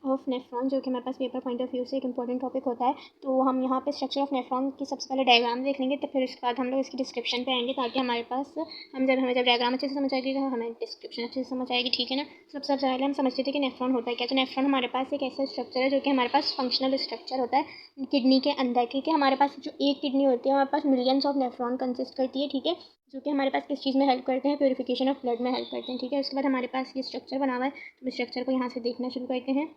Of nephron, जो कि हमारे पास पेपर पॉइंट ऑफ व्यू से एक इंपॉर्टेंट टॉपिक होता है। तो हम यहाँ पे स्ट्रक्चर ऑफ नेफ्रॉन की सबसे पहले डायग्राम देख लेंगे, तो फिर उसके बाद हम लोग इसकी डिस्क्रिप्शन पे आएंगे, ताकि हमारे पास हमें जब डायग्राम अच्छे से समझ आएगी तो हमें डिस्क्रिप्शन अच्छे से समझ आएगी, ठीक है ना। सबसे पहले हम समझते थे कि नेफ्रॉन होता है क्या। तो नेफ्रॉन हमारे पास एक ऐसा स्ट्रक्चर है जो कि हमारे पास फंक्शनल स्ट्रक्चर होता है किडनी के अंदर, ठीक है। हमारे पास जो एक किडनी होती है हमारे पास मिलियंस ऑफ नेफ्रॉन कंसिस्ट करती है, ठीक है, जो कि हमारे पास किस चीज़ में हेल्प करते हैं, प्योरीफिकेशन ऑफ ब्लड में हेल्प करते हैं, ठीक है। उसके बाद हमारे पास ये स्ट्रक्चर बना हुआ है, तो स्ट्रक्चर को यहाँ से देखना शुरू करते हैं।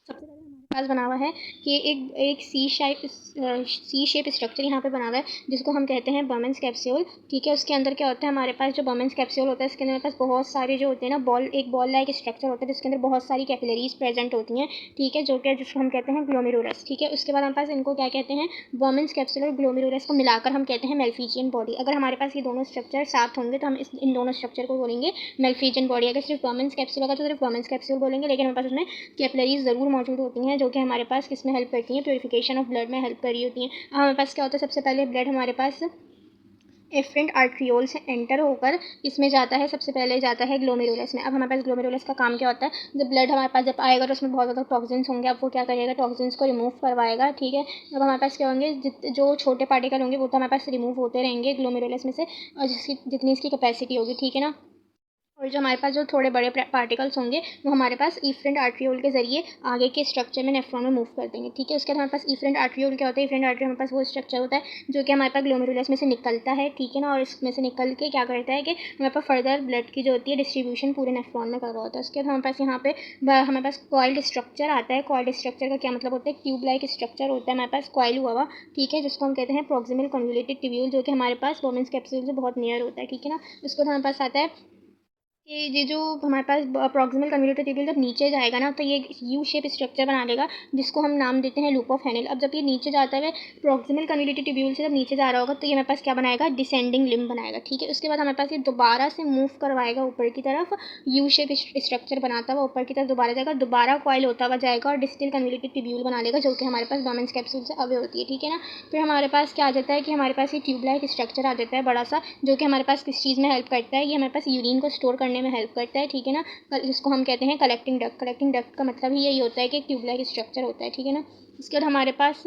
सबसे पहले हमारे पास बना हुआ है कि एक सी शेप स्ट्रक्चर यहाँ पे बना हुआ है, जिसको हम कहते हैं बर्मन्स कैप्सूल, ठीक है। उसके अंदर क्या होता है, हमारे पास जो बर्मन्स कैप्सूल होता है इसके अंदर हमारे पास बहुत सारे जो होते हैं ना एक बॉल लाइक स्ट्रक्चर होता है, जिसके अंदर बहुत सारी कैपिलरीज प्रेजेंट होती हैं, ठीक है, जिसको हम कहते हैं ग्लोमेरुलस, ठीक है। उसके बाद हमारे पास इनको क्या कहते हैं, बर्मन्स कैप्सूल और ग्लोमेरुलस को मिलाकर हम कहते हैं मेल्फिजियन बॉडी। अगर हमारे पास ये दोनों स्ट्रक्चर साथ होंगे तो हम इन दोनों स्ट्रक्चर को बोलेंगे मेल्फिजियन बॉडी। अगर सिर्फ बर्मन्स कैप्सूल होगा तो सिर्फ बर्मन्स कैप्सूल बोलेंगे, लेकिन हमारे पास उसमें कैपिलरीज ज़रूर मौजूद होती हैं, जो कि हमारे पास किसमें हेल्प करती हैं, प्योरीफिकेशन ऑफ ब्लड में हेल्प कर रही होती हैं। अब हमारे पास क्या होता है, सबसे पहले ब्लड हमारे पास एफरेंट आर्ट्रियोल से एंटर होकर इसमें जाता है, सबसे पहले जाता है ग्लोमेरुलस में। अब हमारे पास ग्लोमेरुलस का काम क्या होता है, जब ब्लड हमारे पास जब आएगा तो उसमें बहुत ज़्यादा टॉक्सिन्स होंगे, अब वो क्या करेगा, टॉक्सिन्स को रिमूव करवाएगा, ठीक है। अब हमारे पास क्या होंगे, जो छोटे पार्टिकल होंगे वो तो हमारे पास रिमूव होते रहेंगे ग्लोमेरुलस में से, और जितनी इसकी कैपेसिटी होगी, ठीक है ना। और जो हमारे पास जो थोड़े बड़े पार्टिकल्स होंगे वो हमारे पास इफरेंट आर्ट्रियोल के जरिए आगे के स्ट्रक्चर में नेफ्रॉन में मूव कर देंगे, ठीक है। उसके बाद हमारे पास इफरेंट आर्ट्रियोल क्या होता है, इफरेंट आर्ट्रियोल हमारे पास वो स्ट्रक्चर होता है जो कि हमारे पास ग्लोमेरुलस में से निकलता है, ठीक है ना, और इसमें से निकल के क्या करता है कि हमारे पास फर्दर ब्लड की जो होती है डिस्ट्रीब्यूशन पूरे नेफ्रॉन में कर रहा होता है। उसके बाद हमारे पास यहाँ पे हमारे पास कॉइल्ड स्ट्रक्चर आता है। कॉइल्ड स्ट्रक्चर का क्या मतलब होता है, ट्यूब लाइक स्ट्रक्चर होता है हमारे पास कॉइल हुआ, ठीक है, जिसको हम कहते हैं प्रॉक्सिमल कन्वोल्यूटेड ट्यूब्यूल, जो कि हमारे पास वोमेंस कैप्सूल से बहुत नियर होता है, ठीक है ना। उसके बाद हमारे पास आता है कि ये जो हमारे पास प्रॉक्सिमल कन्वोल्यूटेड ट्यूब्यूल जब नीचे जाएगा ना तो ये यू शेप स्ट्रक्चर बना लेगा, जिसको हम नाम देते हैं लूप ऑफ हेनेल। अब जब ये नीचे जाता है प्रॉक्सिमल कन्वोल्यूटेड ट्यूब्यूल से जब नीचे जा रहा होगा तो ये हमारे पास क्या बनाएगा, डिसेंडिंग लिम्ब बनाएगा, ठीक है। उसके बाद हमारे पास ये दोबारा से मूव करवाएगा ऊपर की तरफ, यू शेप स्ट्रक्चर बनाता हुआ ऊपर की तरफ दोबारा जाएगा, दोबारा कॉइल होता हुआ जाएगा और डिस्टिल कन्वोल्यूटेड ट्यूब्यूल बना लेगा, जो कि हमारे पास बर्मन्स कैप्सूल से अवे होती है, ठीक है ना। फिर हमारे पास क्या आ जाता है कि हमारे पास ये ट्यूब लाइक स्ट्रक्चर आ जाता है बड़ा सा, जो कि हमारे पास किस चीज़ में हेल्प करता है, ये हमारे पास यूरिन को स्टोर करने में हेल्प करता है, ठीक है ना, जिसको हम कहते हैं कलेक्टिंग डक्ट। कलेक्टिंग डक्ट का मतलब ही यही होता है कि एक ट्यूब लाइक स्ट्रक्चर होता है, ठीक है ना। इसके बाद हमारे पास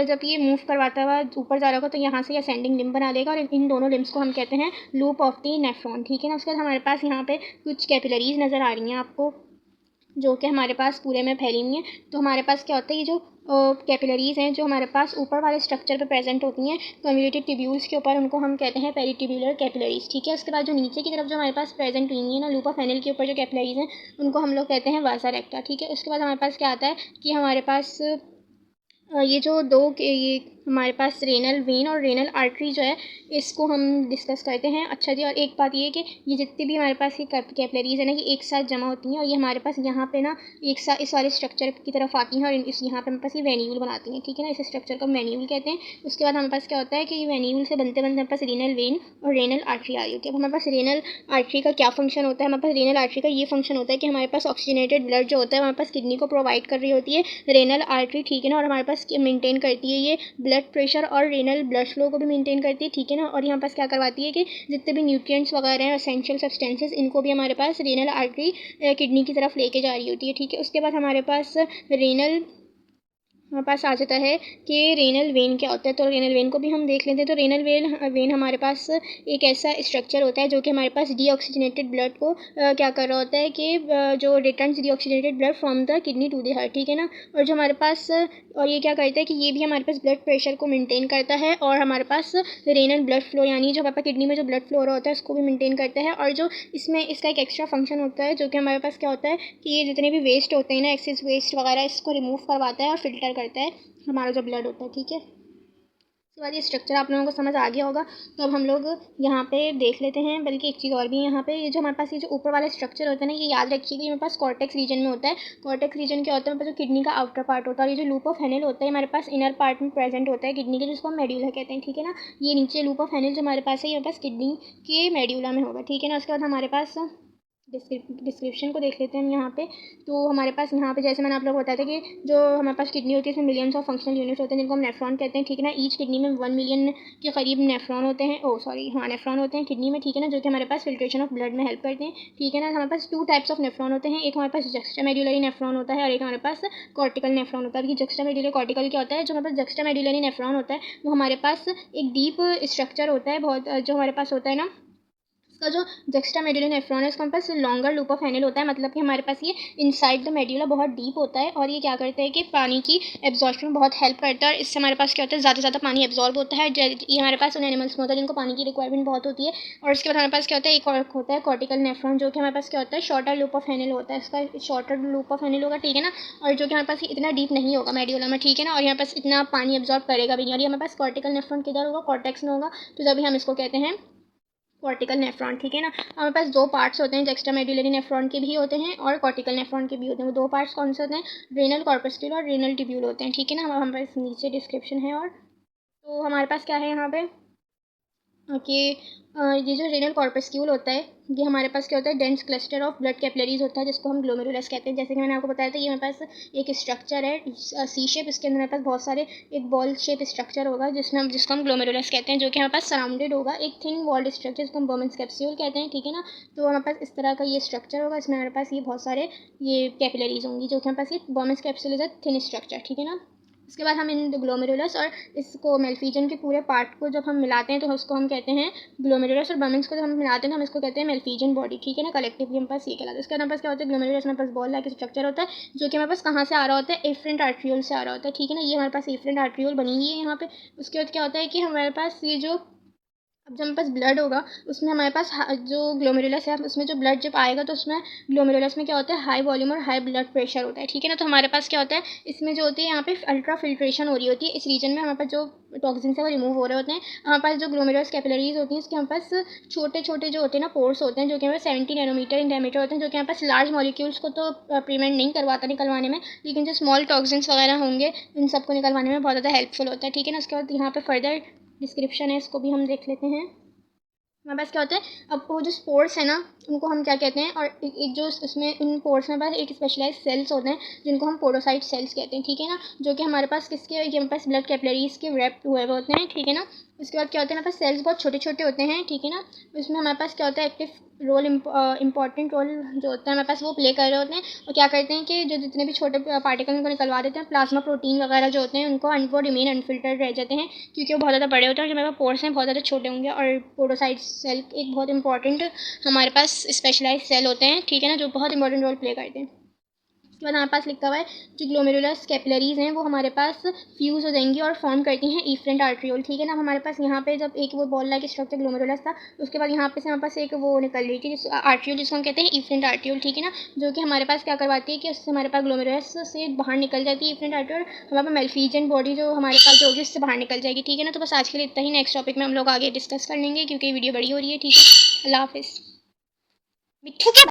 जब ये मूव करवाता हुआ ऊपर जा रहा होगा तो यहाँ से ये असेंडिंग लिम्ब बना देगा, और इन दोनों लिम्ब्स को हम कहते हैं लूप ऑफ द नेफ्रॉन, ठीक है ना। उसके बाद हमारे पास यहाँ पे कुछ कैपिलरीज नज़र आ रही हैं आपको, जो कि हमारे पास पूरे में फैली हुई हैं। तो हमारे पास क्या होता है, ये जो कैपिलरीज हैं जो हमारे पास ऊपर वाले स्ट्रक्चर पे प्रेजेंट होती हैं कन्वोल्यूटेड ट्यूब्यूल्स के ऊपर, उनको हम कहते हैं पेरिट्यूब्यूलर कैपिलरीज, ठीक है। उसके बाद जो नीचे की तरफ जो हमारे पास प्रेजेंट हुई हैं ना लूप ऑफ हेनेल के ऊपर जो कैपिलरीज हैं, उनको हम लोग कहते हैं वासा रेक्टा, ठीक है। उसके बाद हमारे पास क्या आता है कि हमारे पास ये जो ये हमारे पास रेनल वेन और रेनल आर्टरी जो है इसको हम डिस्कस करते हैं। अच्छा जी, और एक बात ये है कि ये जितनी भी हमारे पास ये कैपिलरीज है ना ये एक साथ जमा होती हैं, और ये हमारे पास यहाँ पे ना एक साथ इस वाले स्ट्रक्चर की तरफ आती हैं, और इस यहाँ पे हमारे पास ये वेन्यूल बनाती हैं, ठीक है ना। इस स्ट्रक्चर को वेन्यूल कहते हैं। उसके बाद हमारे पास क्या होता है कि ये वेन्यूल से बनते बनते हमारे पास रेनल वेन और रेनल आर्टरी आ रही होती है। अब हमारे पास रेनल आर्टरी का क्या फंक्शन होता है, हमारे पास रेनल आर्टरी का ये फंक्शन होता है कि हमारे पास ऑक्सीजनेटेड ब्लड जो होता है हमारे पास किडनी को प्रोवाइड कर रही होती है रेनल आर्टरी, ठीक है ना, और हमारे पास मेंटेन करती है ये ब्लड प्रेशर और रेनल ब्लड फ्लो को भी मेंटेन करती है, ठीक है ना। और यहाँ पास क्या करवाती है कि जितने भी न्यूट्रिएंट्स वगैरह हैं एसेंशियल सब्सटेंसेस इनको भी हमारे पास रेनल आर्टरी किडनी की तरफ लेके जा रही होती है, ठीक है। उसके बाद हमारे पास रेनल हमारे पास आ जाता है कि रेनल वेन क्या होता है, तो रेनल वेन को भी हम देख लेते हैं। तो रेनल वेन हमारे पास एक ऐसा स्ट्रक्चर होता है जो कि हमारे पास डीऑक्सीजनेटेड ब्लड को क्या कर रहा होता है कि जो returns deoxygenated blood from the kidney to the heart, ठीक है ना। और जो हमारे पास और ये क्या करता है कि ये भी हमारे पास ब्लड प्रेशर को मेंटेन करता है, और हमारे पास रेनल ब्लड फ्लो यानी जो हमारे पास किडनी में जो ब्लड फ्लो हो रहा होता है उसको भी मेंटेन करता है। और जो इसमें इसका एक एक्स्ट्रा फंक्शन होता है जो कि हमारे पास क्या होता है कि ये जितने भी वेस्ट होते हैं ना एक्सेस वेस्ट वगैरह इसको रिमूव करवाता है और फिल्टर करता है हमारा जो ब्लड होता है, ठीक है। उसके बाद ये स्ट्रक्चर आप लोगों को समझ आ गया होगा, तो अब हम लोग यहाँ पे देख लेते हैं। बल्कि एक चीज़ और भी है यहाँ पे, ये जो हमारे पास ये जो ऊपर वाला स्ट्रक्चर होता है ना ये याद रखिएगा, ये हमारे पास कॉर्टेक्स रीजन में होता है। कॉर्टेक्स रीजन क्या होता है, हमारे पास जो किडनी का आउटर पार्ट होता है, और ये जो लूप ऑफ हेनेल होता है हमारे पास इनर पार्ट में प्रेजेंट होता है किडनी के, जिसको हम मेड्यूला कहते हैं, ठीक है ना। ये नीचे लूप ऑफ हेनेल जो हमारे पास है ये हमारे पास किडनी के मेड्यूला में होगा, ठीक है ना। उसके बाद हमारे पास डिस्क्रिप्शन को देख लेते हैं हम यहाँ पे। तो हमारे पास यहाँ पे जैसे मैंने आप लोग को बताया था कि जो हमारे पास किडनी होती है इसमें मिलियंस ऑफ फंक्शनल यूनिट्स होते हैं जिनको हम नेफ्रॉन कहते हैं, ठीक है ना। ईच किडनी में 1 मिलियन के करीब नेफ्रॉन होते हैं, नेफ्रॉन होते हैं किडनी में, ठीक है ना, जो कि हमारे पास फिल्ट्रेशन ऑफ ब्लड में हेल्प करते हैं, ठीक है ना। हमारे पास 2 टाइप्स ऑफ नेफ्रॉन होते हैं, एक हमारे पास जक्स्टामेडुलरी नेफ्रॉन होता है और एक हमारे पास कॉर्टिकल नेफ्रॉन होता है। अभी जक्स्टामेडुलरी कॉर्टिकल क्या होता है, जो हमारे पास जक्स्टामेडुलरी नेफ्रॉन होता है वो हमारे पास एक डीप स्ट्रक्चर होता है बहुत, जो हमारे पास होता है ना, इसका जो जक्स्टामेडुलर नेफ्रॉन है उसके पास लॉन्गर लूप ऑफ हैंडल होता है, मतलब कि हमारे पास ये इनसाइड द मेड्यूला बहुत डीप होता है और ये क्या करता है कि पानी की एब्जॉर्प्शन में बहुत हेल्प करता है और इससे हमारे पास क्या होता है ज़्यादा से ज़्यादा पानी एब्जॉर्ब होता है। ये हमारे पास उन एनिमल्स में होता है जिनको पानी की रिक्वायरमेंट बहुत होती है। और उसके बाद हमारे पास क्या होता है, एक और होता है कॉर्टिकल नेफ्रॉन, जो कि हमारे पास क्या होता है शॉर्टर लूप ऑफ हैंडल होता है, इसका शॉर्टर लूप ऑफ हैंडल होगा, ठीक है ना, और जो कि हमारे पास इतना डीप नहीं होगा मेड्यूला में, ठीक है ना, और यहाँ पास इतना पानी एब्जॉर्ब करेगा भी नहीं। और ये हमारे पास कॉर्टिकल नेफ्रॉन किधर होगा, कॉर्टेक्स में होगा, तो जब भी हम इसको कहते हैं कॉर्टिकल नेफ्रॉन, ठीक है ना। हमारे पास 2 पार्ट्स होते हैं, जक्स्टामेडुलरी नेफ्रॉन के भी होते हैं और कॉर्टिकल नेफ्रॉन के भी होते हैं। वो 2 पार्ट्स कौन से होते हैं, रेनल कॉर्पस्क्यूल और रेनल ट्यूब्यूल होते हैं, ठीक है ना। हमारे पास नीचे डिस्क्रिप्शन है। और तो हमारे पास क्या है यहाँ पे कि ये जो रेनल कॉर्पस्क्यूल होता है ये हमारे पास क्या होता है, dense cluster of blood capillaries होता है जिसको हम ग्लोमेरुलस कहते हैं। जैसे कि मैंने आपको बताया था ये हमारे पास एक स्ट्रक्चर है सी शेप, इसके अंदर हमारे पास बहुत सारे एक बॉल शेप स्ट्रक्चर होगा जिसको हम ग्लोमेरुलस कहते हैं, जो कि हमारे पास सराउंडेड होगा एक थिन वॉल्ड स्ट्रक्चर जिसको हम बोमेंस कैप्सूल कहते हैं, ठीक है ना। तो हमारे पास इस तरह का ये स्ट्रक्चर होगा, इसमें हमारे पास ये बहुत सारे ये कैपिलरीज होंगी, जो कि हमारे पास ये बोमेंस capsule is a thin structure, ठीक है ना। इसके बाद हम इन ग्लोमेरुलस और इसको मेल्फिजन के पूरे पार्ट को जब हम मिलाते हैं तो उसको हम कहते हैं ग्लोमेरुलस, और बमेंस को जब हम मिलाते हैं तो हम इसको कहते हैं मेल्फिजन बॉडी, ठीक है ना। कलेक्टिवली हमारे पास ये कहलाता है। इसके बाद हमारे पास क्या होता है, ग्लोमेरुलस हमारे पास बॉल लाइक स्ट्रक्चर होता है जो कि हमारे पास कहाँ से आ रहा होता है, एफरेंट आर्ट्रियोल से आ रहा होता है, ठीक है ना। ये हमारे पास एफरेंट आर्ट्रियोल बनी हुई है यहाँ पे। उसके बाद क्या होता है कि हमारे पास ये जो अब जब हमारे पास ब्लड होगा उसमें हमारे पास जो ग्लोमेरुलस है उसमें जो ब्लड जब आएगा तो उसमें ग्लोमेरुलस में क्या होता है, हाई वॉल्यूम और हाई ब्लड प्रेशर होता है, ठीक है ना। तो हमारे पास क्या होता है, इसमें जो होती है यहाँ पे अल्ट्रा फिल्ट्रेशन हो रही होती है, इस रीजन में हमारे पास जो टॉक्सिन्स है वो रिमूव हो रहे होते हैं। हमारे पास जो ग्लोमेरुलस कैपिलरीज होती हैं इसके हमारे पास छोटे छोटे जो होते हैं ना पोर्स होते हैं, जो कि हमारे 70 नैनोमीटर इन डायमीटर होते हैं, जो कि हमारे पास लार्ज मॉलिक्यूल्स को तो प्रिवेंट नहीं करवाता निकलवाने में, लेकिन जो स्मॉल टॉक्सिन्स वगैरह होंगे इन सबको निकलवाने में बहुत ज़्यादा हेल्पफुल होता है, ठीक है ना। उसके बाद यहाँ पे फर्दर डिस्क्रिप्शन है, इसको भी हम देख लेते हैं। हमारे पास क्या होता है, अब वो जो स्पोर्स है ना उनको हम क्या कहते हैं, और एक जो उसमें उन पोर्स में पास एक स्पेशलाइज सेल्स होते हैं जिनको हम पोडोसाइट सेल्स कहते हैं, ठीक है ना, जो कि हमारे पास किसके, ये हमारे पास ब्लड कैपिलरीज के रैप हुए होते हैं, ठीक है ना। उसके बाद क्या होता है, हमारे पास सेल्स बहुत छोटे छोटे होते हैं, ठीक है ना। उसमें हमारे पास क्या होता है, एक्टिव रोल इंपॉर्टेंट रोल जो होता है हमारे पास वो प्ले कर रहे होते हैं, और क्या करते हैं कि जो जितने भी छोटे पार्टिकल उनको निकलवा देते हैं, प्लाज्मा प्रोटीन वगैरह जो होते हैं उनको वो रिमेन अनफिल्टर्ड रह जाते हैं क्योंकि वो बहुत ज़्यादा बड़े होते हैं, और जो हमारे पास पोर्स हैं बहुत ज़्यादा छोटे होंगे। और पोडोसाइट सेल एक बहुत इंपॉर्टेंट हमारे पास स्पेशलाइज सेल होते हैं, ठीक है ना, जो बहुत इंपॉर्टेंट रोल प्ले करते हैं। उसके बाद हमारे पास लिखा हुआ है जो ग्लोमेरुलस कैपिलरीज हैं वो हमारे पास फ्यूज़ हो जाएंगी और फॉर्म करती हैं इफरेंट आर्ट्रियोल, ठीक है ना। हमारे पास यहाँ पे जब एक वो बॉल लाइक स्ट्रक्चर ग्लोमेरुलस था उसके बाद यहाँ पे से हमारे पास एक वो निकल रही थी जिस आर्ट्रियोल जिसको हम कहते हैं इफरेंट आर्ट्रियोल, ठीक है ना, जो कि हमारे पास क्या करवाती है कि उससे हमारे पास ग्लोमेरुलस से बाहर निकल जाती है इफरेंट आर्ट्रियोल, हमारे पास मेल्फिजन बॉडी जो हमारे पास जो होगी उससे बाहर निकल जाएगी, ठीक है ना। तो बस आज के लिए इतना ही, नेक्स्ट टॉपिक में हम लोग आगे डिस्कस कर लेंगे क्योंकि वीडियो बड़ी हो रही है, ठीक है। अल्लाह हाफिज़। मिट्ठू क्या